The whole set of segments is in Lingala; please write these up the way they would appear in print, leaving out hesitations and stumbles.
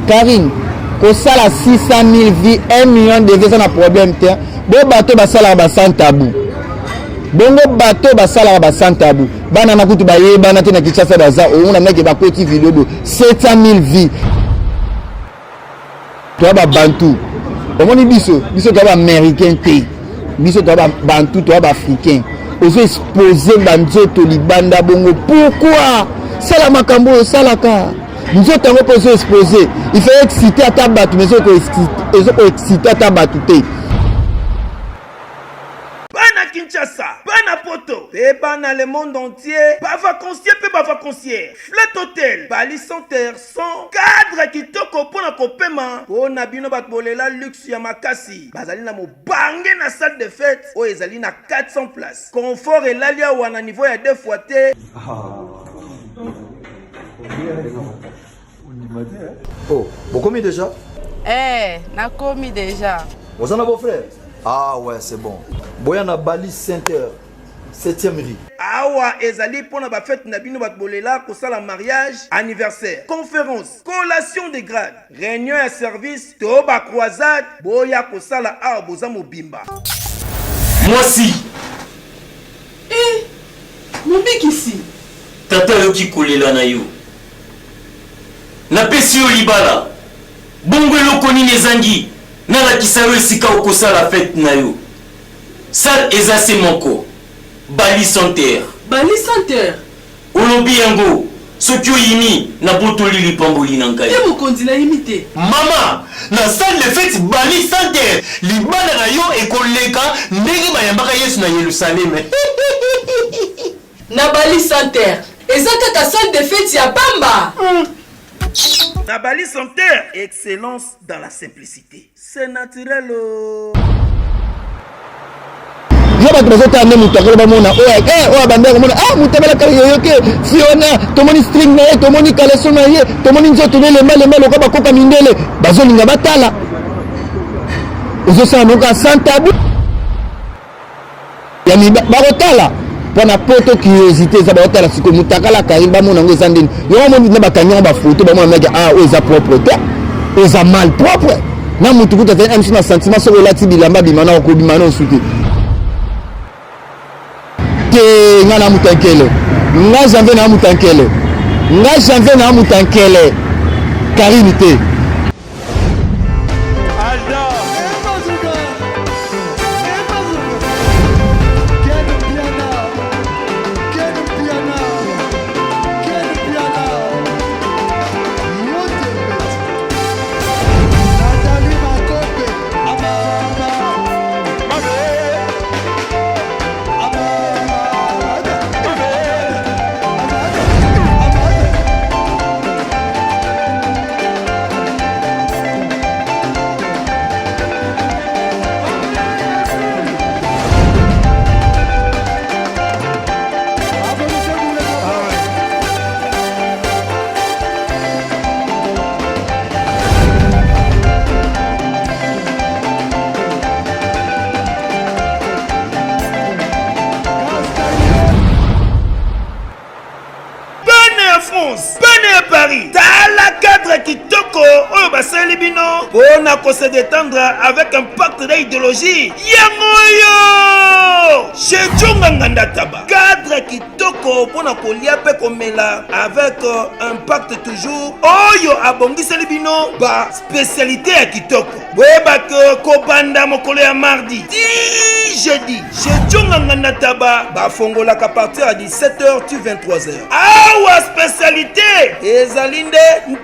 Karine, que ça la 600 000 vies, 1 million de vies, ça n'a problème. Bon bateau, ça la sans tabou. Bongo bateau, ça la sans tabou. Banana kutu baye, banana na kichasa baza, on a mec qui petit vidéo de 700 000 vies. Toi, Bantou. Comment on dit biso? Biso, toi, américain, biso, toi, Bantou, toi, africain. Oso exposer banzoto libanda bongo. Pourquoi? C'est la macambo, c'est la ka. Nous autres, on peut exposer. Il faut exciter à ta batte, mais il faut exciter à ta batte. Bana Kinshasa, Bana Poto, Bana le monde entier, pas vacancier, pas vacancier. Flat Hotel, Bali Center, sans cadre qui toko pour la copément. Pour Nabino Batbolela, luxe Yamakasi. Bazali na mo bangé na salle de fête. Oh, ezali na 400 places. Confort et l'alia ou à niveau ya 2 fois té. Oh, vous commis déjà? Na commis déjà. Vous en avez beau frère? Ah ouais, c'est bon. Boyana Bali Center, 7e rue. Awa ezali pour na ba fête Nabino Batbolela ko sala mariage, anniversaire, conférence, collation de grade, réunion à service, toba croisade, boya ko sala a boza mobimba. Moi si. Mon bec ici. Tata yoki kolela na yo. Na pesi yo libala. Bongo eloko nini ezangi. Na la kisaro esika okosala fête na yo. Sal ezase moko. Bali Center. Bali Center. Olobi yango. Soki oyini na botoli lipamboli na ngai. Ye mokonzi na imité. Mama, na salle de fête Bali Center. Libala na yo ekoleka ndenge bayambaka Yesu na Yerusalem. Na Bali Center. Ezaka ka salle de fête ya Bamba. Na Bali Center, excellence dans la simplicité. C'est naturel. Je vais te présenter un mouton. Fiona, tomoni string na ye, tomoni caleçon na ye, tomoni nzoto le mal ko bakoka mindele. Bazolinga batala. Ozo sa noka sans tabou. Ya mi barotala. Pour na poto curiosité za batala siko mutakala kariba mona ngo ezandeni. Yo moni na bakanya ba photo ba mona meka oza propre te. Oza mal propre. Na mutu kuta tena amsi na sentiment so relati bilamba bimana ko bimana osuti. Nga na mutankele nga janvier na mutankele nga janvier na mutankele Karine te Paris, t'as la cadre qui toko, oh bah c'est libino, on a se détendre avec un pacte d'idéologie. Yangoyo, chez Djonganganda Taba, cadre qui toko, pour na koliape komela avec un pacte toujours. Oh yo abongi c'est libino, bah spécialité à kitoko. Weba que kobanda mokole ya mardi, jeudi, chez Djonganganda Taba, bah fongola qu'à partir à 17h tu 23h. Ah ouais spécialité. Ezalinde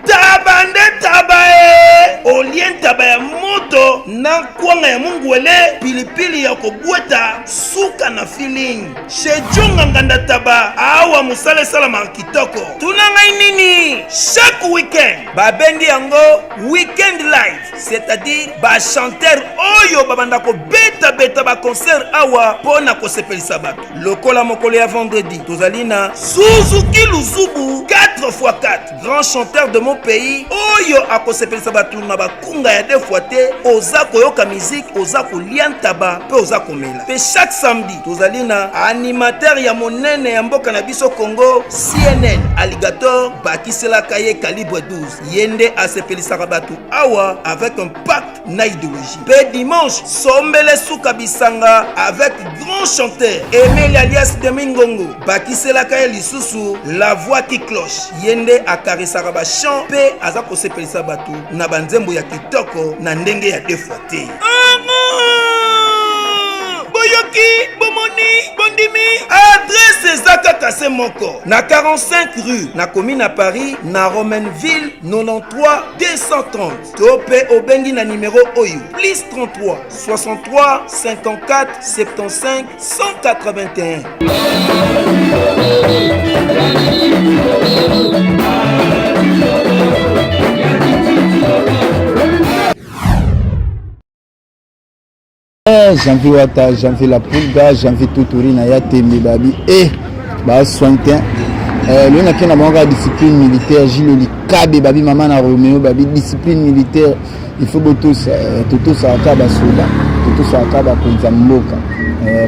tabande tabae olien tabaya moto na kwanga ya mungwele pilipili ya kobweta suka na feeling chez Djonganganda Taba awa musale sala markitoko tunanga nini chaque weekend babendi yango weekend live c'est-à-dire ba chanteur oyo babanda ko beta ba concert awa pona ko sepelisa bato lokola mokolo ya vendredi tozalina Suzuki Luzubu 4x4 grand chanteur de mon pays oyo akosepelisa bato na bakunga ya 2 fois te oza koyoka musique oza kolia ntaba pe oza komela. Pe chaque samedi tozali na animateur ya monene ya mboka na biso Congo CNN Alligator bakiselaka ye calibre 12 yende asepelisaka bato awa avec un pacte na idéologie. Pe dimanche sombele suka bisanga avec grand chanteur Emile alias Demingongo bakiselaka ye lisusu la voix qui cloche yende akarisaka ba chant pe aza kosepelisa bato na banzembo ya kitoko na ndenge ya defote. Boyoki bomoni bondimi adresse ezaka kase moko na 45 rue na commune à Paris na Romainville 93 230 to pe obengi na numéro oyo plus 33 63 54 75 181. Janvier Wata, Janvier La Pulga, Janvier Toutouri na ya tembe babi et ba sointin lui na kena bango discipline militaire Gilles Likabe babi maman na Roméo babi discipline militaire il faut botos toto sa akaba soda toto sa akaba konza mboka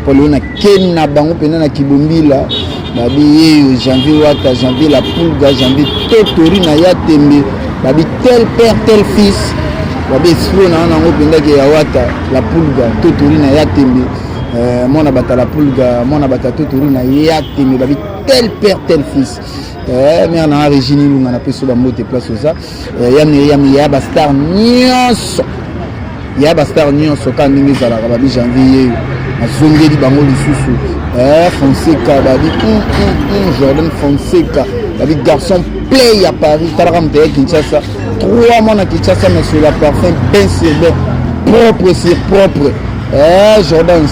pour lui na kena bango pena na Kibombila babi Janvier Wata, Janvier La Pulga, Janvier Toutouri na ya tembe babi tel père tel fils babi sio na ngo penda ke ya Wata La Pulga Toutouri na ya tembe mona bata La Pulga mona bata Toutouri na ya tembe babi tel père tel fils mais na Régine Lunga na peso ba mote place ça ya ba star nyonso ya ba star nyonso ka ndingi zala babi janvier azongeli bango lisusu Fonseca babi Jordan Fonseca babi garçon play à Paris tarakam te Kinshasa 3 mois à Kinshasa mais sur la parfum bien sévère propre c'est propre Jordan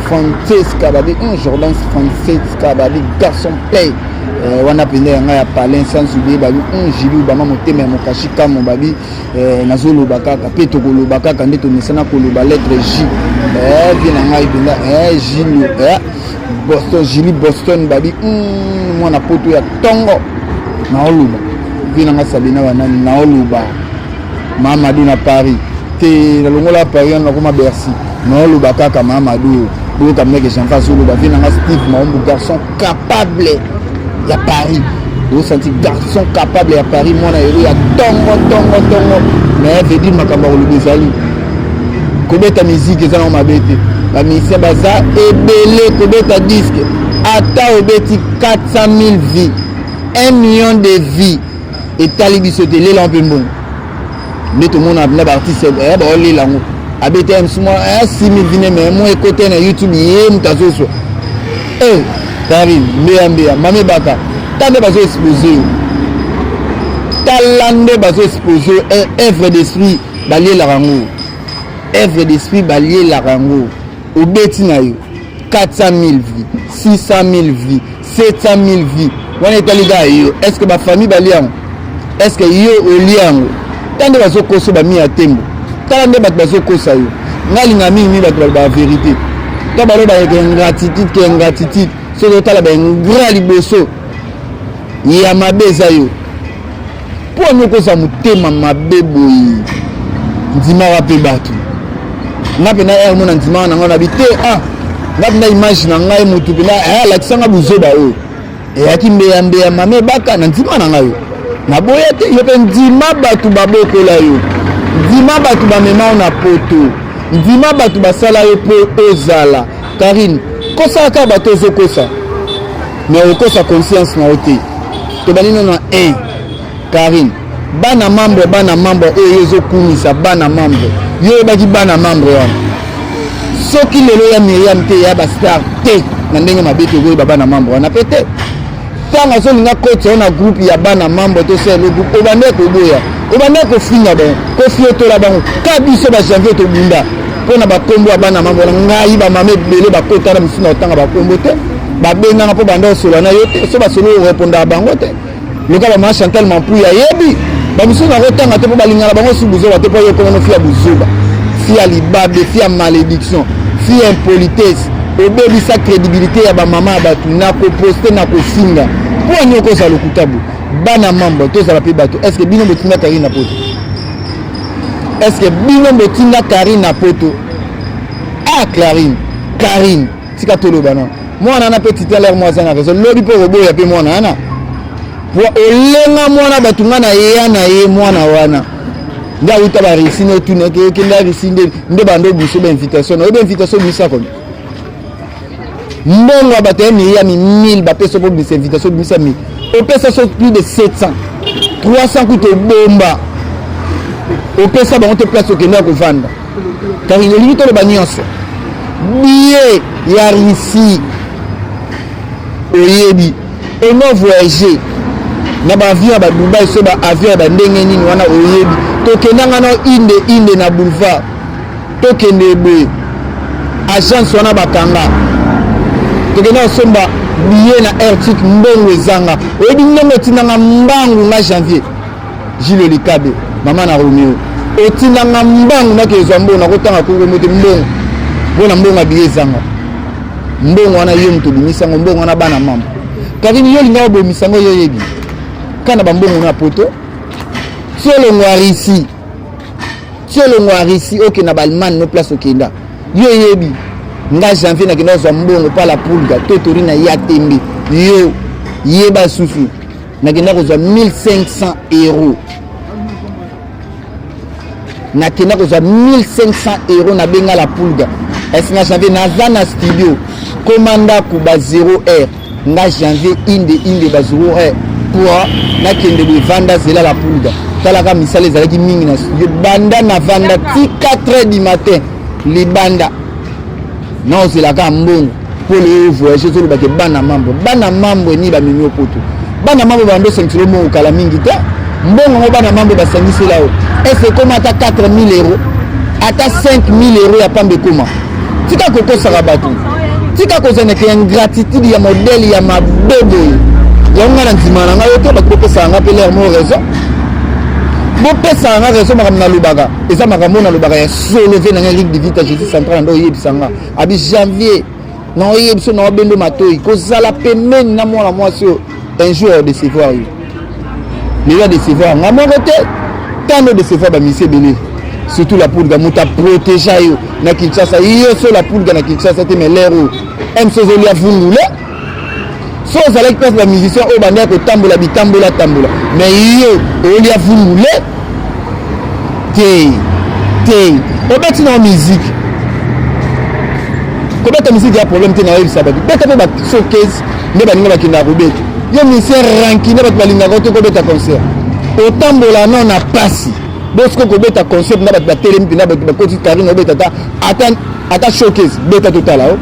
Fonseca babi Jordan Fonseca babi garçon play wana pende nga ya palin sans oublier babi Jilu bama motema mo kashika mo babi nazolo bakaka pe to koloba kaka ndeto mesana koloba lettre J vina nga ibenda Jilu Boston Jilu Boston babi mwana poto ya tongo na oluba vina nga Sabina wanani na oluba Mamadou na Paris te la longola Paris na koma Bercy na oluba kaka Mamadou boka meke chanfa solo ba vina nga Steve Maombu garçon capable ya Paris vous senti garçon capable à Paris moi na yero ya tongo mais veut dire makamba ko lubizali kobeta musique ezana mabete ba musicien baza ebele kobeta disque ata obeti 400 000 vies 1 million de vies et talibiso te lela mpe mbongo nde to mona na ba artiste ba olela ngo abete msuma 6 000 vies mais moi écouter na YouTube yé mutazoso Karim, mbea, mame baka, tande bazo exposé. Talande bazo exposé, œuvre d'esprit, balier la rango. Œuvre d'esprit, balier la rango. Au betinayo, 400 000 vies, 600 000 vies, 700 000 vies. On est allé là, est-ce que ma famille baliang? Est-ce que yo au liang? Tande bazo koso ba mi a tembo. Talande bazo kosa yo. Ngali ngami mi ba vérité. Tabalo ba ingratitude, so do tala ba ngra liboso ya mabeza yo po nyoko za mutema mabeboyi ndima wape batu ngape na mona ndima na ngona bite ngape na image na ngai mutu bila la kisanga buzoba o yakimbe ya mame baka na ndima na ngayo na boya te yo pe ndima batu baboko la yo ndima batu ba mema na poto ndima batu basala yo po ozala Karine kosa ka bato zo kosa mais okosa conscience na ote to balino na Karine bana membre e zo kumisa bana membre yo baki bana membre wana soki lelo ya Myriam te ya ba star te na ndenge mabete go bana membre wana pete tanga so linga coach na groupe ya bana membre to se le groupe obande ko boya obande ko finga ba ko fio to la bango ka biso ba janvier to bunda pona ba kombo bana mambo ngai ba mame bele ba kota na misina otanga ba kombo te ba benga po banda solo na yote so ba solo répondre bango te loka ba ma Chantal Mampuya yebi ba misina otanga te po balingana bango subuzo ba te po yoko no fia buzuba fia libabe fia malédiction fia impolitesse obebi sa crédibilité ya ba mama ba tuna ko poster na ko singa po nyoko za lokutabu bana mambo to za ba pe bato est-ce que bino botinga Karine na poto est-ce que bino botinga Karine na poto? Ah Karine tika toloba non mwana na petit à l'heure moi ça na raison lobi po robo ya pe mwana na pour olenga mwana batunga na ye na ye mwana wana nda uta ba risino tuna ke nda risinde nde bando biso ba invitation na ba invitation bisa ko mbongo batemi ya 1000 ba peso pour bis invitation bisa mi au pesa so plus de 700 300 kuto bomba au pesa ba on te place au kenda ko vanda car il limite le bagnos billet ya Russie oyebi et non voyager na ba avion ba Dubai so ba avion ba ndenge nini wana oyebi to kenanga no inde na boulevard to kende be agence wana bakanga to kena somba billet na airtic mbongo ezanga oyebi ndenge tinanga mbangu na janvier Gilles Likabe mama na Romeo otinanga mbangu na kezwa mbongo na kotanga kongo mote mbongo bona mbongo billet ezanga mbongo wana yo mto bimisango mbongo wana bana mama kakini yo linga bo misango yo yebi kana bambongo na poto tiolo ngwarisi oke na balman no place okenda yo yebi nga janvier na kenda zo mbongo pa la pulga totori na ya tembe yo yeba susu na kenda ko zo 1500 euros na kenda ko zo 1500 euros na benga la pulga est na janvier na zana studio commanda ku ba 0 heure nga janvier inde ba 0 heure pour na kende de vanda zela la pulga talaka misale zalaki mingi na studio banda na vanda ti 4h du matin libanda non c'est la mbongo pour le voyager sur le baké bana mambo ni ba mimi opoto bana mambo bando 5 km kala mingi ta mbongo bana mambo ba sangisi lao et c'est comme ata 4000 euros ata 5000 euros ya pambe koma tika koko sarabatu tika kozana ke ingratitude ya modèle ya mabobo yango na nzimana ngayo to bakopesa nga pe l'air mo raison bo pesa nga raison makamna lubaka eza makambo na lubaka ya solo ve na ligue de vita Jésus central ndo yebisanga abi janvier na yebiso na bendo matoi kozala pemeni na mwana mwasi un jour de décevoir yo les gars décevoir nga mo côté tant de décevoir ba monsieur belé surtout la poule gamuta protéger yo na Kinshasa yo so la poule na Kinshasa te mais l'air M Sozoli a voulu so zala ki pesa ba musicien o banda ko tambola bitambola tambola mais yo oli a voulu te o beti na musique ko beta musique ya problème te na yebi sabati beta pe ba showcase ne ba ninga ba kinda robeti yo musicien ranki ne ba balinga ko to ko beta concert o tambola non na pasi bosko ko beta concert na ba télé mpina ba koti Karine beta ata showcase beta total o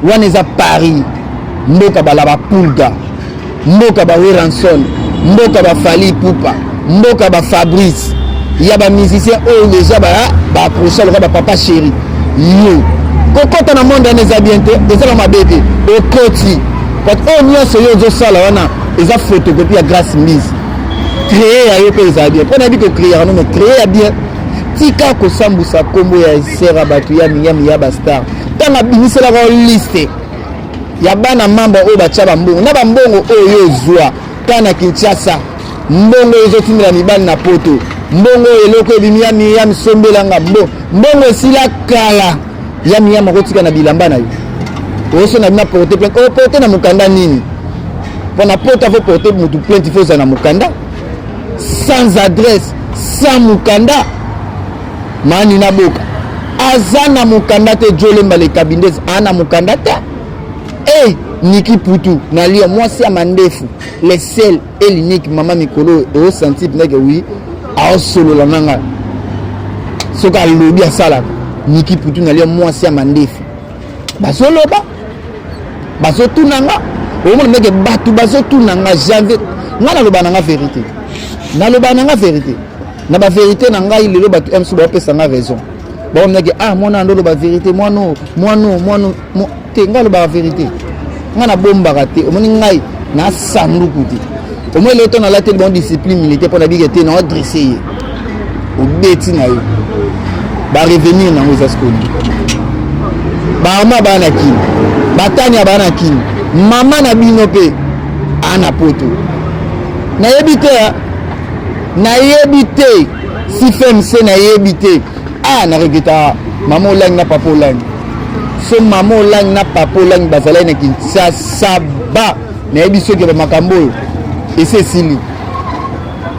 waneza Paris mboka balaba pulga mboka ba Weranson mboka ba Fali Pupa mboka ba Fabrice ya ba musicien o déjà ba approcher le ba papa chéri yo kokota na monde aneza bien te ezala mabete o koti parce que on nyonso yo zo sala wana eza photocopie ya Grace Mise créer ya yo pe ezala bien pona bi ko créer non mais créer bien tika ko sambusa kombo ya sera batu ya miyami ya ba star tanga binisela ko liste ya bana mambo o ba chaba mbongo na ba mbongo oyo zwa kana Kinshasa mbongo ezo timela mibali na poto mbongo eloko ebimia miyami sombelanga mbongo esila kala ya miyama kotika na bilamba na yo oso na bina porter plainte o porter na mukanda nini pona porter faut porter mutu plainte faut za na mukanda sans adresse sans mukanda mani na boka azana mukanda te jolemba le cabinets ana mukanda te Niki Poutou na lia mwasi ya mandefu le sel et l'unique mama mikolo e o senti pneke oui a solo la nanga soka lobi a sala Niki Poutou na lia mwasi ya mandefu baso loba baso tunanga o mo meke batu baso tunanga janvier ngana loba nanga vérité na loba nanga vérité na ba vérité nanga il loba tu emsu ba pesa nga raison ba meke mona ndo loba vérité moi no te nga loba vérité ngana bomba raté o moni ngai na sanduku ti o mo le to na la tête bon discipline militaire pour la bigete na dresser o beti na yo ba revenir na ngozaskoni ba ma bana ki batanya bana ki mama na bino pe ana poto na yebite CFMC na yebité ah na regeta maman lang na papa lang so maman lang na papa lang bazala na Kinshasa ba na yebiso ke makambo et c'est sili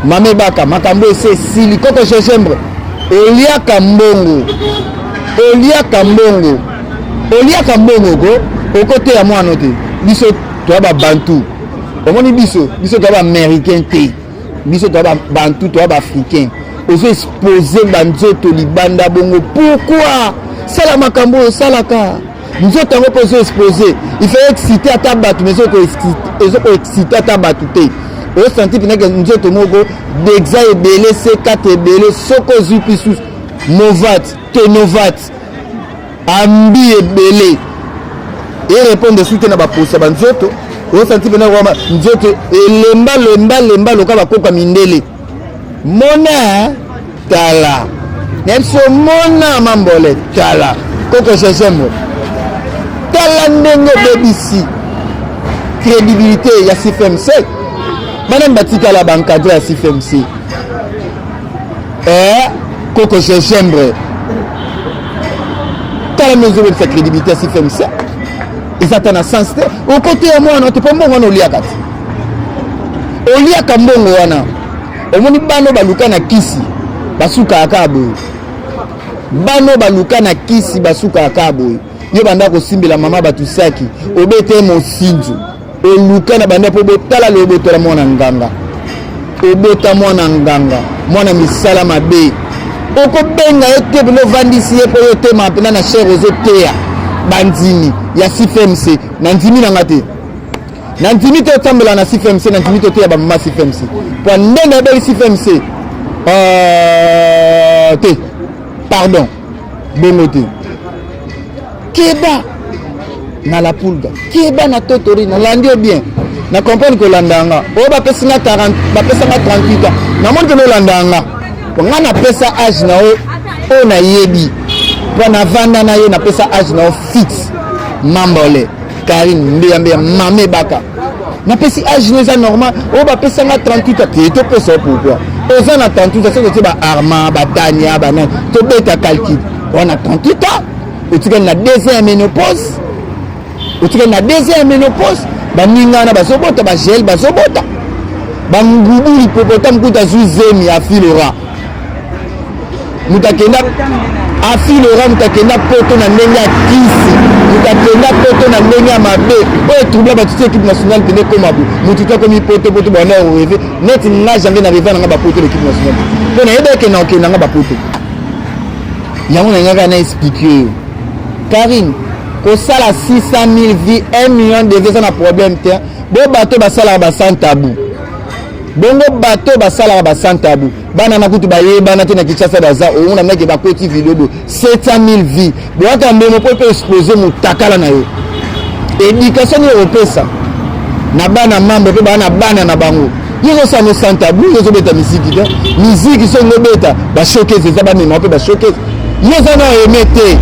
Mame Baka makambo et c'est sili koko chembre Olia Kambongo go au côté à moi noté biso toi ba bantu omoni biso toi ba américain té biso toi ba bantu toi ba africain ozo exposer banzoto libanda bongo pourquoi sala makambo salaka nzoto ngo pozo exposer il faut exciter à tabatu mais ko exciter à tabatu té o senti pina que nzoto moko dexa ebele C4 ebele soko zupisus Novat Tenovat ambi ebele et répondre soutien na ba posa banzoto o senti pina kwa nzoto lemba loka bakoka mindele mona tala nemso mona mambole tala koko chechembo tala ndenge bebisi crédibilité ya CFMC madame batika la bankadre ya CFMC koko chechembre tala mezo de sa crédibilité ya CFMC ezata na sens te au côté ya mwana te pombo wana oliaka te oliaka mbongo wana omoni bano baluka na kisi basuka akaboy bano baluka na kisi basuka akaboy yo banda ko simbela mama batusaki obete mosinzu oluka na banda po botala le botola mwana nganga obota mwana nganga mwana misala mabe oko benga ete bino vandisi yepo yote mapena na cher ozo teya bandini ya CFMC na ndimi na ngate na ndimi to tambela na CFMC na ndimi to teya ba mama CFMC po ndenge be CFMC te pardon bengote keba na la pulga keba na totori na landio bien na comprendre que landanga o ba pesa 40 ba pesa 38 ans na monde que landanga ko ngana pesa âge na o na yebi po na vanda na ye na pesa âge na o fixe mambole Karine mbe Mame Baka na pesi âge na normal o ba pesa 38 ans to pesa pourquoi oza na 38 ans c'est que ba Armand ba Tania ba na to beta calcul on a 38 ans otika na deuxième ménopause baninga na bazobota ba gel bazobota bangubu hippopotam kuta zuzemi afilora mutakenda afilora mutakenda poto na ndenge ya kisi mutakenda poto na ndenge ya mabe oyo trouble ba toute équipe nationale tene koma bu mututa komi poto bana rêver net na jamais na rêver na ba poto l'équipe nationale pona yeba ke na okenda nga ba poto yango na ngaka na expliquer Karine kosala 600 000 vies 1 million de vies na problème te bo bato basala ba sans tabou bongo bato basala ba sans tabou bana na kutu bayeba na te na Kinshasa baza o na meke ba petit vidéo bo 700 000 vies bo ata mbemo po exposer mutakala na yo éducation européenne na bana mambo pe bana na bango yezo sa no sans tabou yezo beta musique so ngobeta ba showcase za ba mema pe ba showcase yezo na emete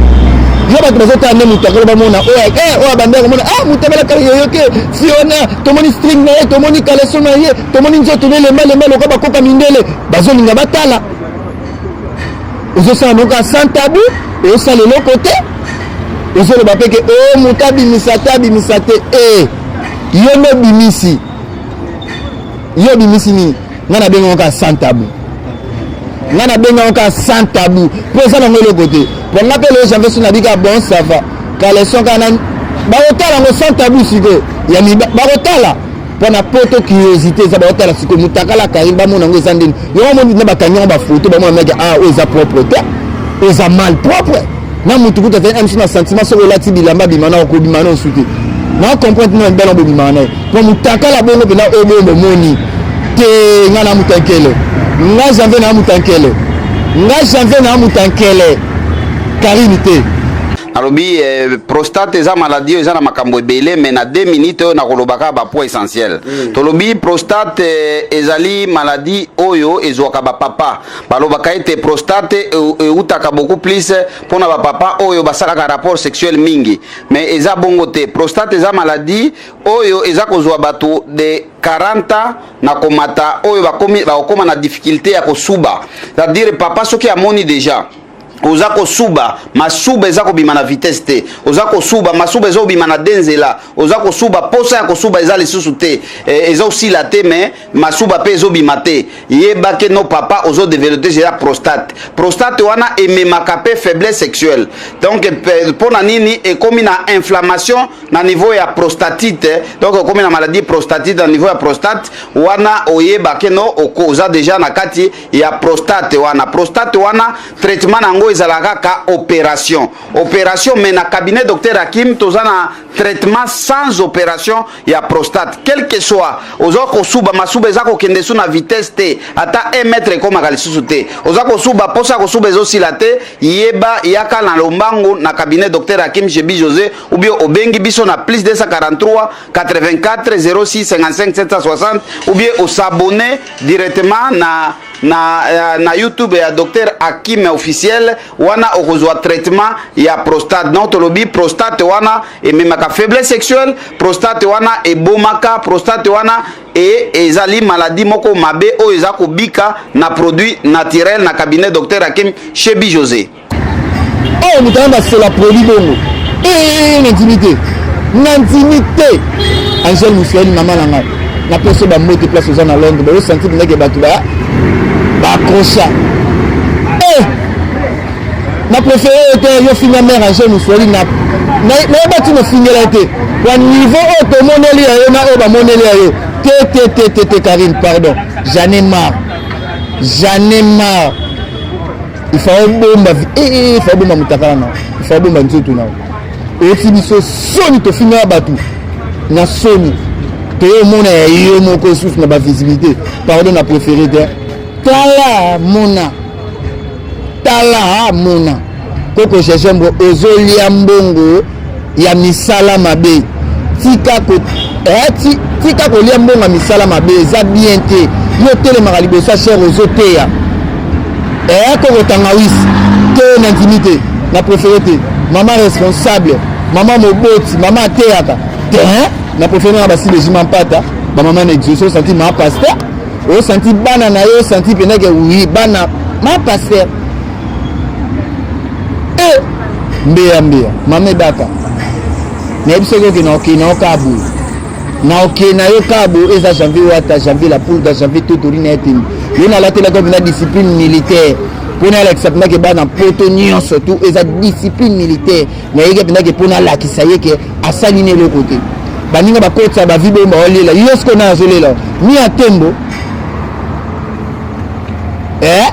yo ba bazota ne mutakala ba mona o bandera mona mutabela ka yoyoke Fiona tomoni string na ye tomoni kaleso na ye tomoni nzoto le mal ko ba koka mindele bazolinga batala ozo sa no ka sans tabou o sa le côté ozo le ba peke mutabi misate yo no bimisi ni ngana benga ka sans tabou ngana benga ka sans tabou pour ça na le côté pour m'appeler les gens qui sont habitués bon ça va car les sont quand même barotala ngo sans tabou siko ya mi barotala pour na poto curiosité ça barotala siko mutakala Karine ba mona ngo ezandini yo mo na bakanyo ba photo ba mo mec oza propreté oza mal propre na mutu kuta te un sentiment sur relati bilamba bimana ko bimana osuté na comprendre no mbelo bimana pour mutakala bongo bina obo moni te ngana mutankele nga janvier na mutankele Karine te alobi prostate eza maladie eza na makambo ebele mais na 2 minutes oyo nakolobaka bapoint essentiel tolobi prostate ezali maladie oyo ezwaka bapapa balobaka ete prostate eutaka beaucoup plus mpona bapapa oyo basalaka rapport sexuel mingi mais eza bongo te prostate eza maladie oyo eza kozwa bato de 40 na komata oyo bakokoma na difficulté ya kosuba c'est-à-dire papa soki amoni déjà oza kosuba masuba eza kobima na vitesse te oza kosuba masuba eza kobima na denzela oza kosuba posa ya kosuba eza lisusu te eza osila te mais masuba pe ezobima te yebake no papa ozo développer déjà prostate wana ememaka pe faiblesse sexuelle donc pona nini ekomi na inflammation na niveau ya prostatite donc ekomi na maladie prostatite na niveau ya prostate wana oyebake no oza déjà na kati ya prostate wana traitement nango ezalaka ka opération mais na cabinet docteur Hakim toza na traitement sans opération ya prostate quel que soit oza kosuba masuba eza kokende su na vitesse te ata 1 mètre ekomaka lisusu te oza kosuba posa kosuba ezosila te yeba yaka na lombango na cabinet docteur Hakim Chebi José ou bien obengi biso na plus 243 84 06 55 760 ou bien osabonner directement na YouTube ya docteur Hakim officiel wana okozwa traitement ya prostate non tolobi prostate wana ememaka faiblesse sexuelle prostate wana ebomaka prostate wana ezali maladie moko mabe oyo eza kobika na produit naturel na cabinet docteur Hakim Chebi José oh mutamba c'est la produit bongo l'intimité Angèle Moussaïli maman nanga na peso ba moto place aux na Londres ba sentir ndeke batu ba accrocha na préféré était yo finga mère Angèle Moussaïli na batu no fingela te wa niveau auto moneli yo na oba moneli yo te Karine pardon j'en ai marre il faut bomba il faut bomba mutakala na il faut bomba nzoto na oti biso soni to finga batu na soni te mona yo moko souffle na ba visibilité pardon na préféré te tala mona koko jejembo ozolia mbongo ya misala mabe tika kolia mbongo ya misala mabe eza bien te yo telemaka liboso ya cher ozoteya koko tangawisi te na intimité na préféré te mama responsable mama moboti mama ateyaka te na préféré na basi légima mpata bamama na exaucé osenti ma pasteur osenti bana na yo osenti pendeke oui bana ma pasteur mbeya mama edaka nayebi soki okena okena okabu na okena yo kabu eza janvier wata janvier la poule da janvier totori na eteni yo nalatelaka mpena discipline militaire mpona alakisa mpendake bana poto nyonso tu eza discipline militaire nayeke mpendake mpona alakisa ye ke asali nini eloko te baninga bakotisa bavi boyo baolela yo siko na azolela mi ya tembo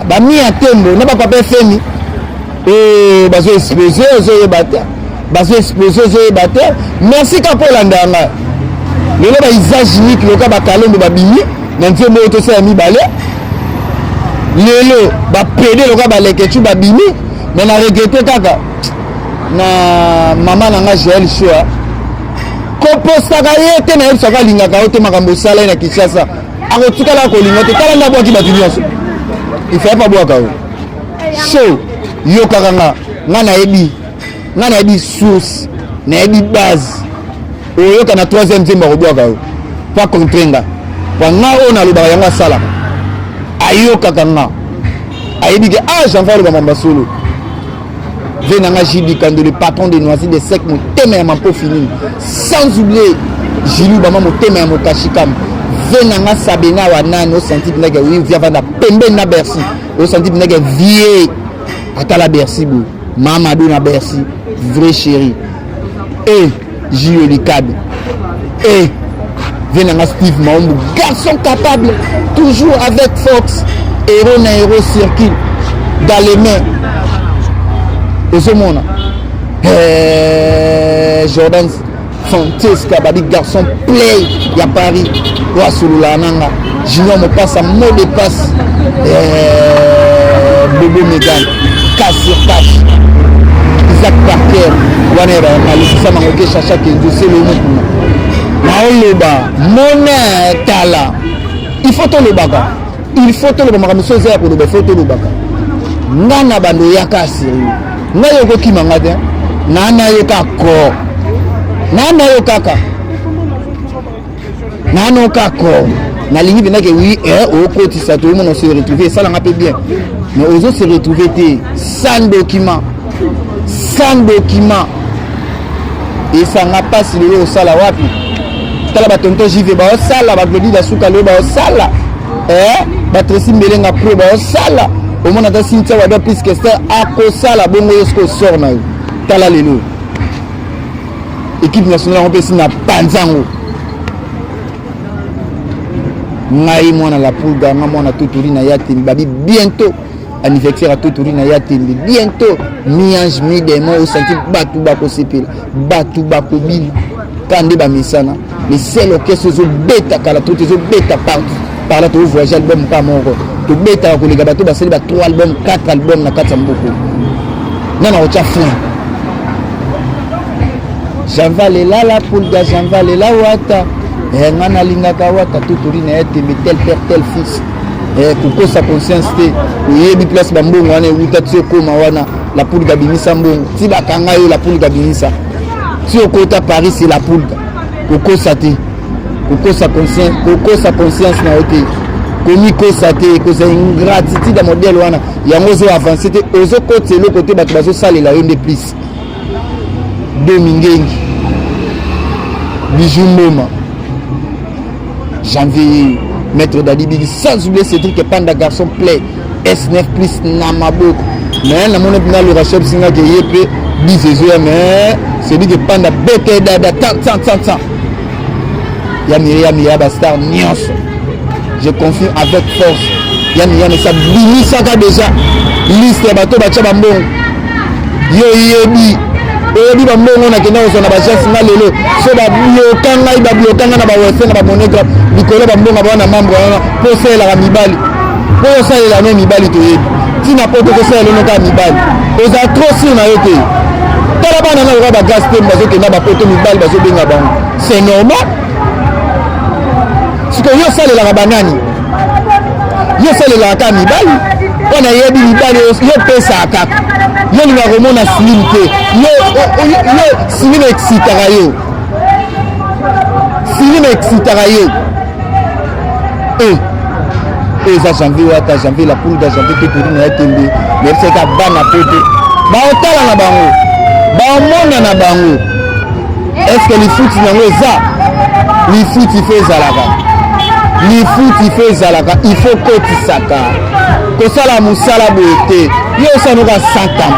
bami ya tembo na bapapa efemi bazo explose ozoyeba te merci ka mpo olanda nga lelo baisage unique loka bakalombo babimi na nzembo oyo tosala mibale lelo bapede loka baleketu babimi me na regrete kaka na mama na nga Joël Choa kopostaka ye te nayebisaka alingaka yo te makambo osala ye na Kinshasa akotikala kolinga te tala ndabwaki bato nyonso ifaye pa bwaka yo so yo kaka nga nayebi source nayebi base oyoka na 3e nzembo akobwaka yo pa comprendre pa nga oyo nalobaka yango asalaka ayokaka nga ayebi ke janvier aloba mamba solo ve nanga Jibi Kando le patron de Noisy de sec motema ya mampo finini sans oublier Jilu bama motema ya mokashikam ve nanga Sabena wanani osenti mpendake oui via vanda pembeni na Bercy osenti mpendake vie atala Bercy bo Mamadou na Bercy vrai chéri J.O. Likade venanga Steve Maombo garçon capable toujours avec force héros na héros circule dans les mains ozomona Jordan Francesca babi garçon play ya Paris wasulula nanga Junior Mopassa mot de passe Bobo Megan cash sur cash. Isaac Parker, Wanera, Malissa Mangoke, Chacha Kenzo, c'est le mot. Naoloba, Mona Tala. Il faut tout le baga. Il faut tout le baga. Il faut tout le baga. Nana bando yaka sérieux. Na yoko ki mangade. Nana yoka ko. Nana yokaka. Nana yoka ko. Na lingi bina ke oui au côté ça tout le monde se retrouver ça l'a peu bien. Mais aux autres se retrouver sans document. Sans document. Et ça n'a pas si le au sala wapi. Tala ba tonto jive ba au sala ba glodi da suka le ba au sala. Ba tresi melenga pro ba au sala. Au moins dans Cynthia Wada plus que ça à Kosala bongo yosko sort na tala lelo équipe nationale on peut si na panzango ngai mwana la pulga mwana tuturi na yati babi bientôt anniversaire à tuturi na yati bientôt miange mi demo au senti batu bako sepela batu bako bil kande ba misana mais c'est le que ce zo beta kala tout zo beta partout par là tu voyage album pas mon to beta ko les gabato ba seli ba 3 albums 4 albums na 4 mboko nana o cha fun janvale la la pulga janvale la wata ngana linga ka wata tuturi na ete tel père tel fils kuko sa conscience te yebi place ba mbongo wana uta tse koma wana la pulga binisa mbongo ti ba kanga yo la pulga binisa ti okota Paris c'est la pulga kuko sa te kuko sa conscience na ote komi ko sa te ko sa ingratitude da modèle wana yango zo avancer te ozo côté le côté ba bazo salela yo de plus Dominguengi Bijou Moma janvier maître Dadi sans oublier Cédric et Panda garçon play S9 plus Namabo mais na mon épinal le rachel singa que yep 10 jours mais Cédric et Panda bête dada tant Yamia Bastar Nyos je confie avec force Yamia mais ça bini ça déjà liste bateau bacha bambon yo yebi oyebi bambongo na kenda ozana ba chance na lelo so ba biokanga na ba wese na ba monogra bikolo bambongo ba na membre wana po sela ka mibali po sela no mibali to yebi tina po to sela no ka mibali oza trop sur na yote tala bana na ba gas te bazo kenda ba poto mibali bazo benga bango c'est normal siko yo sela la banani yo sela ka mibali wana yebi mibali yo pesa akaka yo ni romona slim te yo slim excitera yo eza janvier wata janvier la poule da janvier ke tourine ya tembe mais c'est ka bana pote ba otala na bango ba omona na bango est-ce que les foot nango eza les foot il fait zalaka il faut kotisaka kosala musala boete yo sanoka santam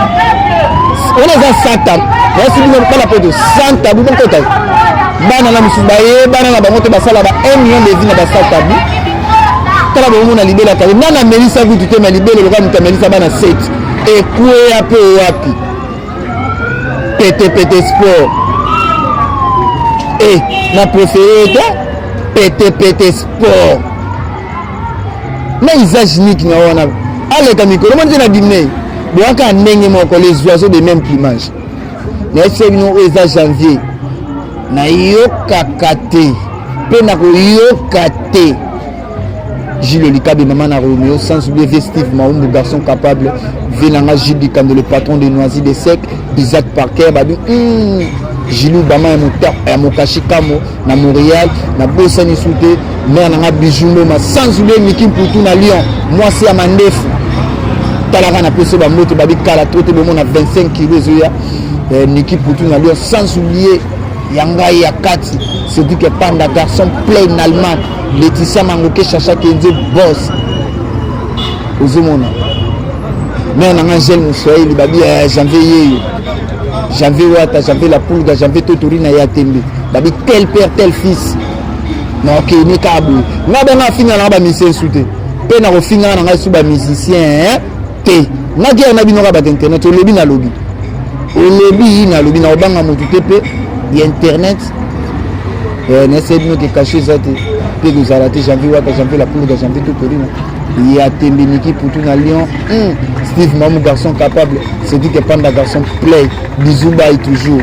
on eza santam merci bien pas la poto santam bon kota bana la musuba ye bana na bango te basala ba 1 million de vie na ba santam tala bongo na libela ka nana melisa vitu te na libela loka mutamelisa bana 7 et kuya pe wapi pete sport et na préféré pete sport na usage unique na wana aleka mikolo mo na dimne boaka ndenge moko les oiseaux de même plumage na c'est no eza janvier na yoka te pe na ko yoka te Gilles Likabe maman na Romeo sans oublier Vestive Maumbu garçon capable Venanga Gilles Kando le patron de Noisy des Secs Isaac Parker babi Gilou Bama ya Mokashi Kamo na Montréal na Bosani Souté mère na Bijou Moma sans oublier Miki Poutou na Lyon moi c'est à Mandefu talaka na peso ba moto babi kala trote bomo na 25 kilos ya Niki Poutou na Lyon sans oublier Yanga Yakati c'est dit que Panda garçon plein allemand Laetitia Mangoke Chacha Kenzo boss ozomona mère na Angel Moussoyi babi janvier wata janvier la poule janvier totorina ya tembe babi tel père tel fils na ok ni kabu na bana finga na ba musicien souté pe na ko finga na ngai su ba musicien te na dia na bino ba internet olobi na lobi na obanga mutu tepe ya internet na c'est nous qui cacher ça te pe vous arrêter janvier wata janvier la poule janvier totorina ya tembe Niki Poutou na Lyon Steve, mon garçon capable, c'est dit que Panda garçon play, bisous bye toujours.